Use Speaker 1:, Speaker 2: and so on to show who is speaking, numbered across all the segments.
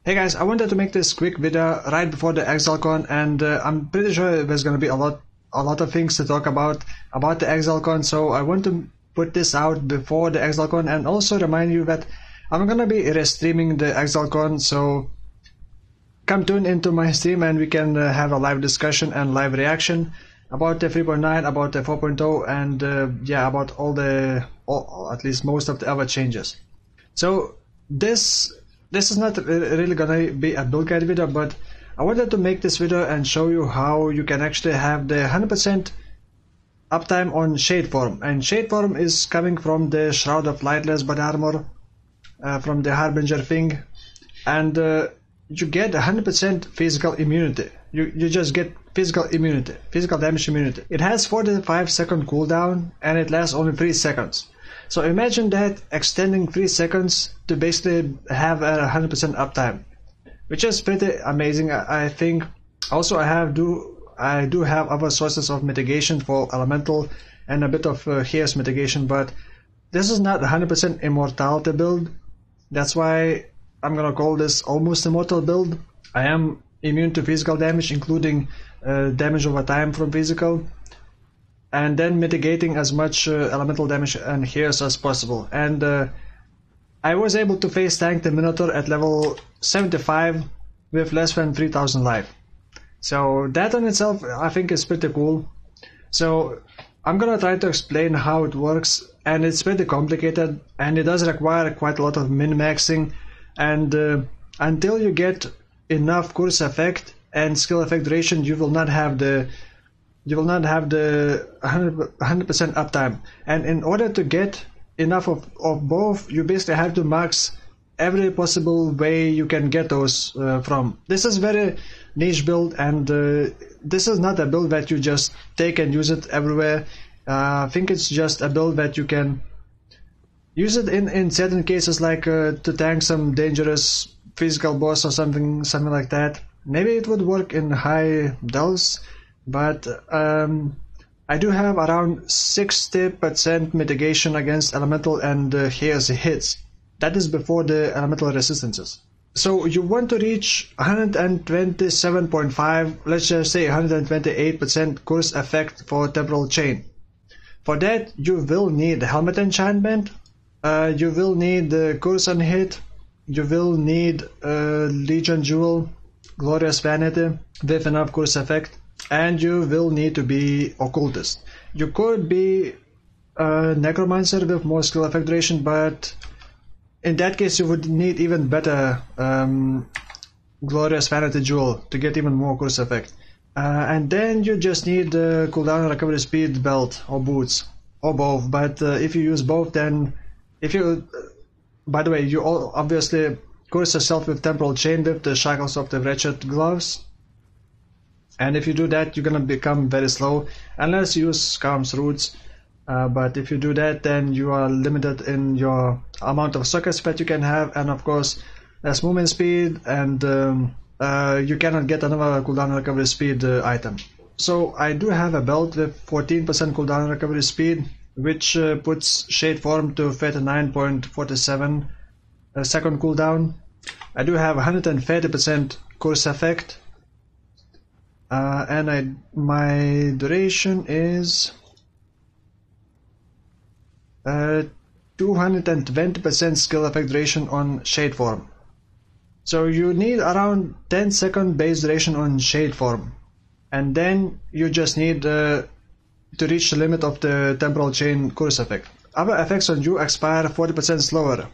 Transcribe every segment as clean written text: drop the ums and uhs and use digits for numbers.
Speaker 1: Hey guys, I wanted to make this quick video right before the ExileCon, and I'm pretty sure there's gonna be a lot of things to talk about the ExileCon. So I want to put this out before the ExileCon, and also remind you that I'm gonna be restreaming the ExileCon. So come tune into my stream, and we can have a live discussion and live reaction about the 3.9, about the 4.0, and yeah, about at least most of the other changes. So this is not really gonna be a build guide video, but I wanted to make this video and show you how you can actually have the 100% uptime on Shade Form. And Shade Form is coming from the Shroud of Lightless body armor, from the Harbinger thing, and you get 100% physical immunity. You just get physical immunity, physical damage immunity. It has 45-second cooldown, and it lasts only 3 seconds. So imagine that, extending 3 seconds to basically have a 100% uptime, which is pretty amazing, I think. Also, I do have other sources of mitigation for elemental and a bit of Chaos mitigation, but this is not a 100% immortality build. That's why I'm gonna call this almost immortal build. I am immune to physical damage, including damage over time from physical, and then mitigating as much elemental damage and Chaos as possible. And I was able to face tank the Minotaur at level 75 with less than 3000 life. So that in itself I think is pretty cool. So I'm gonna try to explain how it works, and it's pretty complicated, and it does require quite a lot of min-maxing, and until you get enough curse effect and skill effect duration, you will not have the 100% uptime. And in order to get enough of both, you basically have to max every possible way you can get those from. This is very niche build, and this is not a build that you just take and use it everywhere. I think it's just a build that you can use it in certain cases, like to tank some dangerous physical boss or something like that. Maybe it would work in high delves, but I do have around 60% mitigation against elemental and Chaos hits. That is before the elemental resistances. So you want to reach 127.5, let's just say 128% curse effect for Temporal Chain. For that, you will need Helmet Enchantment, you will the Curse on Hit, you will need Legion Jewel, Glorious Vanity with enough curse effect, and you will need to be Occultist. You could be Necromancer with more skill effect duration, but in that case you would need even better Glorious Vanity Jewel to get even more curse effect. And then you just need the cooldown recovery speed belt or boots, or both. But if you use both, then by the way, you obviously curse yourself with Temporal Chain with the Shackles of the Wretched gloves. And if you do that, you're gonna become very slow unless you use Skarm's Roots. But if you do that, then you are limited in your amount of sockets that you can have, and of course less movement speed, and you cannot get another cooldown recovery speed item. So I do have a belt with 14% cooldown recovery speed, which puts Shade Form to 39.47 second cooldown. I do have 130% curse effect, and my duration is 220% skill effect duration on Shade Form. So you need around 10-second base duration on Shade Form, and then you just need to reach the limit of the Temporal Chain curse effect. Other effects on you expire 40% slower,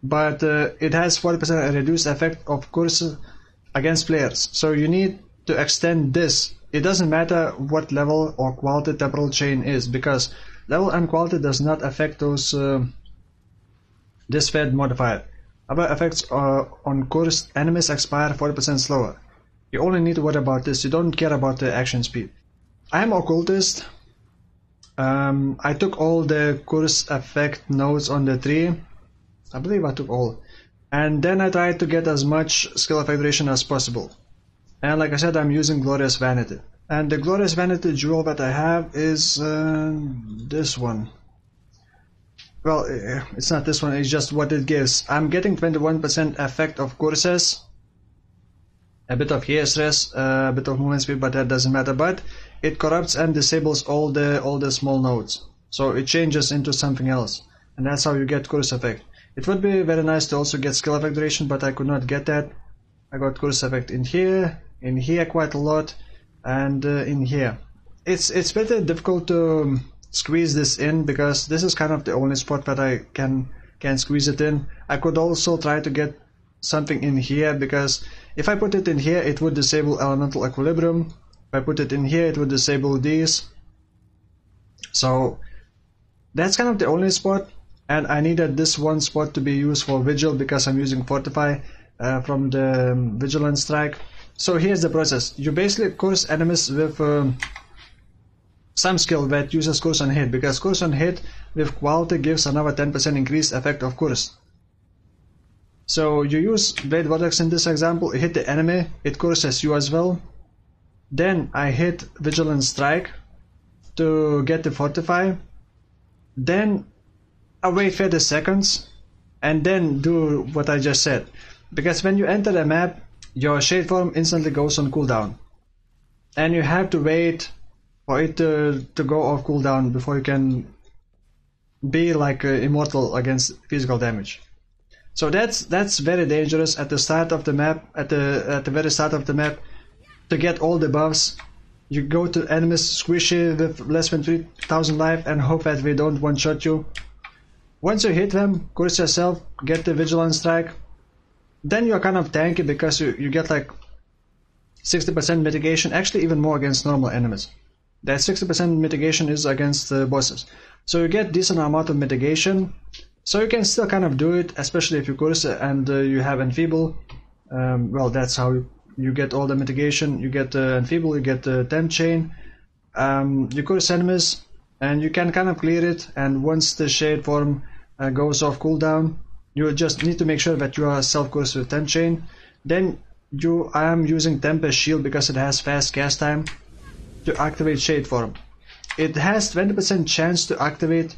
Speaker 1: but it has 40% reduced effect of curse against players. So you need to extend this. It doesn't matter what level or quality Temporal Chain is, because level and quality does not affect those this fed modifier. Other effects on cursed enemies expire 40% slower. You only need to worry about this. You don't care about the action speed. I am Occultist. I took all the curse effect nodes on the tree. I believe I took all. And then I tried to get as much skill effect duration as possible. And like I said, I'm using Glorious Vanity. And the Glorious Vanity jewel that I have is this one. Well, it's not this one, it's just what it gives. I'm getting 21% effect of curses a bit of hair stress, a bit of movement speed, but that doesn't matter. But it corrupts and disables all the small nodes, so it changes into something else, and that's how you get Curse effect. It would be very nice to also get skill effect duration, but I could not get that. I got Curse effect in here quite a lot, and in here. It's pretty difficult to squeeze this in because this is kind of the only spot that I can squeeze it in. I could also try to get something in here, because if I put it in here it would disable elemental equilibrium. If I put it in here it would disable these. So that's kind of the only spot, and I needed this one spot to be used for Vigil because I'm using Fortify from the Vigilant Strike. So here's the process. You basically curse enemies with some skill that uses Curse on Hit, because Curse on Hit with quality gives another 10% increased effect of Curse. So you use Blade Vortex in this example, hit the enemy, it curses you as well. Then I hit Vigilant Strike to get the Fortify. Then I wait 30 seconds and then do what I just said. Because when you enter the map, your Shade Form instantly goes on cooldown. And you have to wait for it to go off cooldown before you can be like immortal against physical damage. So that's very dangerous at the start of the map, at the very start of the map, to get all the buffs. You go to enemies squishy with less than 3000 life and hope that they don't one-shot you. Once you hit them, curse yourself, get the Vigilant Strike, then you're kind of tanky because you get like 60% mitigation, actually even more against normal enemies. That 60% mitigation is against the bosses. So you get decent amount of mitigation. So you can still kind of do it, especially if you curse and you have Enfeeble. Well, that's how you get all the mitigation. You get Enfeeble, you get Temp Chain. You curse enemies, and you can kind of clear it. And once the Shade Form goes off cooldown, you just need to make sure that you are self-cursed with Temp Chain. Then I am using Tempest Shield because it has fast cast time to activate Shade Form. It has 20% chance to activate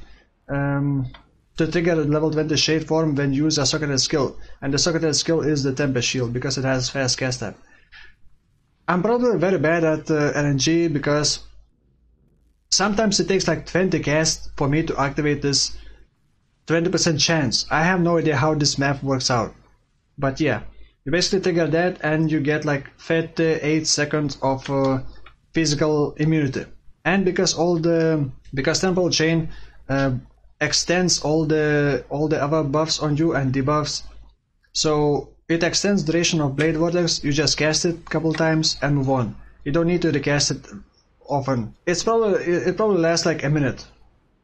Speaker 1: to trigger level 20 Shade Form when you use a socketed skill, and the socketed skill is the Tempest Shield because it has fast cast time. I'm probably very bad at RNG because sometimes it takes like 20 casts for me to activate this 20% chance. I have no idea how this map works out, but yeah, you basically trigger that and you get like 38 seconds of physical immunity. And because Temporal Chain extends all the other buffs on you and debuffs, so it extends duration of Blade Vortex. You just cast it a couple times and move on. You don't need to recast it often. It probably lasts like a minute.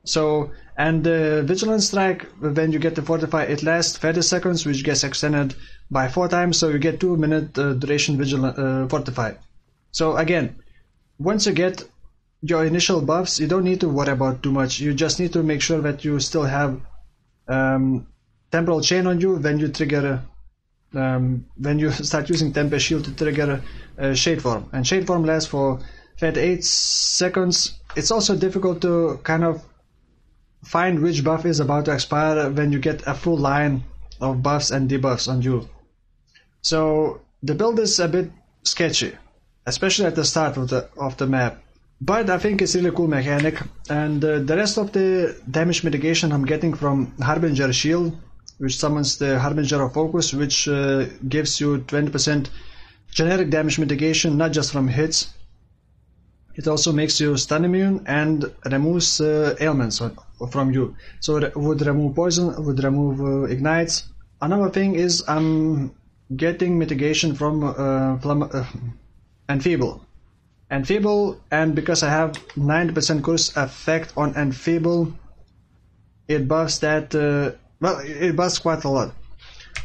Speaker 1: So, and the Vigilant Strike, when you get the Fortify, it lasts 30 seconds, which gets extended by 4 times, so you get 2 minute duration Vigilant Fortify. So again, once you get your initial buffs, you don't need to worry about too much. You just need to make sure that you still have Temporal Chain on you when you trigger, when you start using Tempest Shield to trigger Shade Form. And Shade Form lasts for 38 seconds. It's also difficult to kind of find which buff is about to expire when you get a full line of buffs and debuffs on you. So the build is a bit sketchy, especially at the start of the map. But I think it's a really cool mechanic, and the rest of the damage mitigation I'm getting from Harbinger Shield, which summons the Harbinger of Focus, which gives you 20% generic damage mitigation, not just from hits. It also makes you stun immune and removes ailments from you. So it would remove poison, would remove ignites. Another thing is I'm getting mitigation from Enfeeble. Enfeeble, and because I have 90% curse effect on Enfeeble, it buffs that, well, it buffs quite a lot.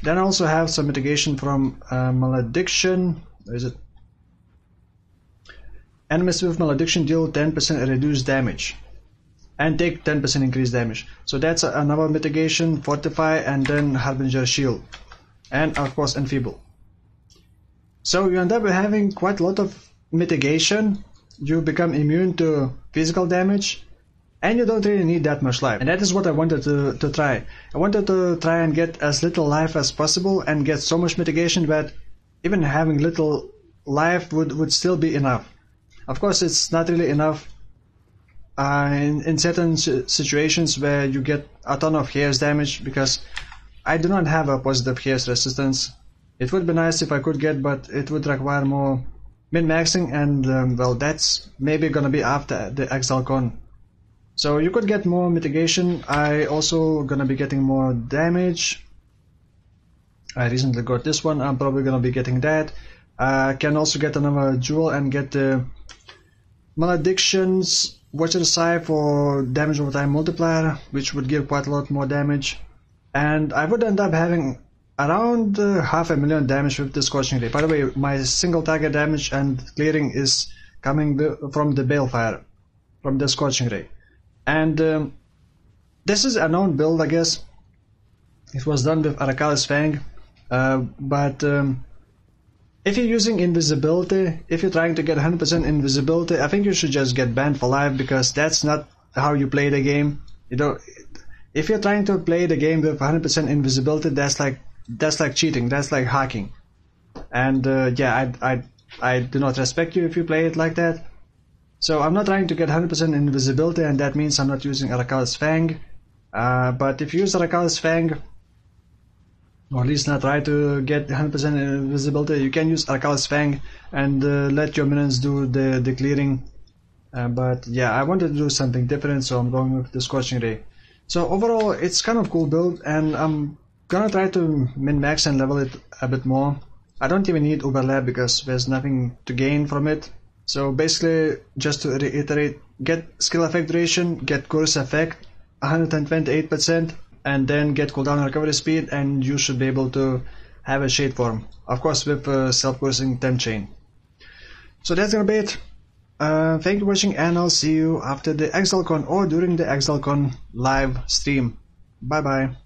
Speaker 1: Then I also have some mitigation from Malediction. Where is it? Enemies with Malediction deal 10% reduced damage and take 10% increased damage. So that's another mitigation, Fortify, and then Harbinger Shield. And of course Enfeeble. So you end up having quite a lot of mitigation. You become immune to physical damage, and you don't really need that much life. And that is what I wanted to try. I wanted to try and get as little life as possible and get so much mitigation that even having little life would still be enough. Of course, it's not really enough in certain situations where you get a ton of hairs damage, because I do not have a positive hairs resistance. It would be nice if I could get, but it would require more min-maxing, and well, that's maybe gonna be after the Exalcon. So you could get more mitigation. I also gonna be getting more damage. I recently got this one. I'm probably gonna be getting that. I can also get another jewel and get the Maledictions Watcher's Eye for damage over time multiplier, which would give quite a lot more damage. And I would end up having around 500,000 damage with the Scorching Ray. By the way, my single target damage and clearing is coming from the Balefire, from the Scorching Ray. And this is a known build, I guess. It was done with Araka's Fang. But if you're using invisibility, if you're trying to get 100% invisibility, I think you should just get banned for life, because that's not how you play the game. You know, if you're trying to play the game with 100% invisibility, that's like cheating. That's like hacking. And yeah, I do not respect you if you play it like that. So I'm not trying to get 100% invisibility, and that means I'm not using Araka's Fang. But if you use Araka's Fang, or at least not try to get 100% invisibility, you can use Araka's Fang and let your minions do the clearing. But yeah, I wanted to do something different, so I'm going with the Scorching Ray. So overall, it's kind of cool build, and I'm gonna try to min-max and level it a bit more. I don't even need Overlap because there's nothing to gain from it. So basically, just to reiterate, get skill effect duration, get curse effect 128%, and then get cooldown and recovery speed, and you should be able to have a shade form. Of course, with self-cursing temp chain. So that's gonna be it. Thank you for watching, and I'll see you after the Exalcon or during the Exalcon live stream. Bye bye.